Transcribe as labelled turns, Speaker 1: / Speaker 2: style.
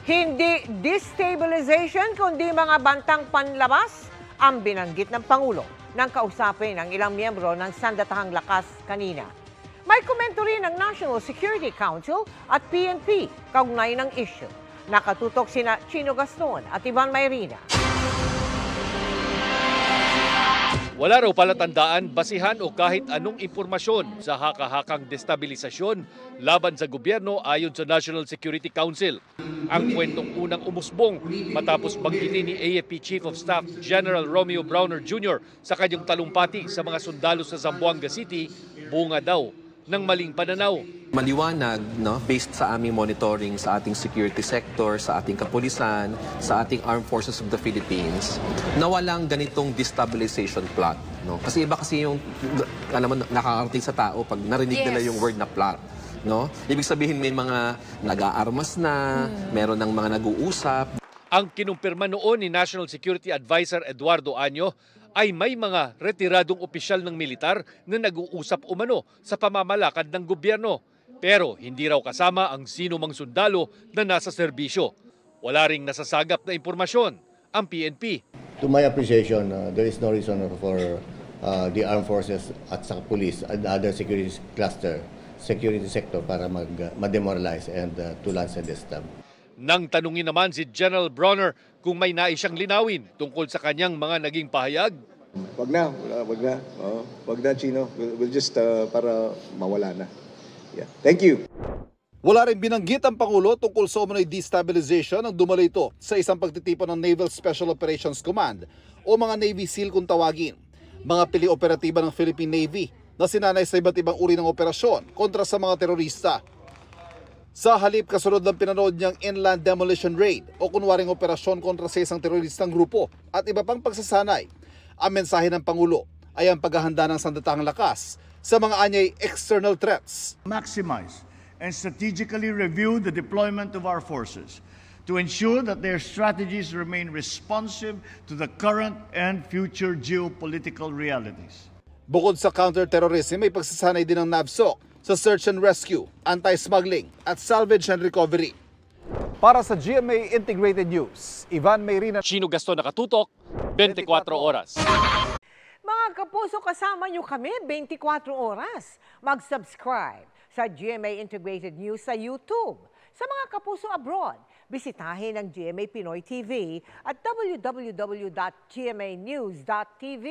Speaker 1: Hindi destabilization kundi mga bantang panlabas ang binanggit ng Pangulo nang kausapin ng ilang miyembro ng Sandatahang Lakas kanina. May komento rin ng National Security Council at PNP kaugnay ng issue. Nakatutok sina Chino Gaston at Ivan Mayrina.
Speaker 2: Wala raw palatandaan, basihan o kahit anong impormasyon sa haka-hakang destabilisasyon laban sa gobyerno ayon sa National Security Council. Ang kwentong unang umusbong matapos banggitin ni AFP Chief of Staff General Romeo Browner Jr. sa kanyang talumpati sa mga sundalo sa Zamboanga City, bunga daw ng maling pananaw.
Speaker 3: Maliwanag, no, based sa aming monitoring sa ating security sector, sa ating kapulisan, sa ating Armed Forces of the Philippines, na walang ganitong destabilization plot. No? Kasi iba kasi yung alam mo, nakakarating sa tao pag narinig nila yung word na plot. No? Ibig sabihin may mga nag-aarmas na, meron ng mga nag-uusap.
Speaker 2: Ang kinumpirma noon ni National Security Advisor Eduardo Año ay may mga retiradong opisyal ng militar na nag-uusap umano sa pamamalakad ng gobyerno. Pero hindi raw kasama ang sino mang sundalo na nasa serbisyo. Wala ring nasasagap na impormasyon ang PNP.
Speaker 4: To my appreciation, there is no reason for the armed forces at sa police and other security sector para ma-demoralize and to lance a disturb.
Speaker 2: Nang tanungin naman si General Browner kung may nais siyang linawin tungkol sa kanyang mga naging pahayag.
Speaker 5: Wag na, Chino. We'll just para mawala na. Yeah. Thank you.
Speaker 6: Wala rin binanggit ang Pangulo tungkol sa umano'y destabilization ng dumalo ito sa isang pagtitipon ng Naval Special Operations Command o mga Navy SEAL kung tawagin. Mga pili-operatiba ng Philippine Navy na sinanay sa iba't ibang uri ng operasyon kontra sa mga terorista. Sa halip kasunod ng pinanood niyang inland demolition raid o kunwaring operasyon kontra sa isang teroristang grupo at iba pang pagsasanay, ang mensahe ng Pangulo ay ang paghahanda ng Sandatahang Lakas sa mga anyay external threats.
Speaker 7: Maximize and strategically review the deployment of our forces to ensure that their strategies remain responsive to the current and future geopolitical realities.
Speaker 6: Bukod sa counter-terrorism, may pagsasanay din ng NAVSOC sa search and rescue, anti-smuggling at salvage and recovery. Para sa GMA Integrated News, Ivan Mayrina,
Speaker 2: Chino Gaston, nakatutok, 24 oras.
Speaker 1: Mga kapuso, kasama nyo kami 24 oras. Mag-subscribe sa GMA Integrated News sa YouTube. Sa mga kapuso abroad, bisitahin ang GMA Pinoy TV at www.gmanews.tv.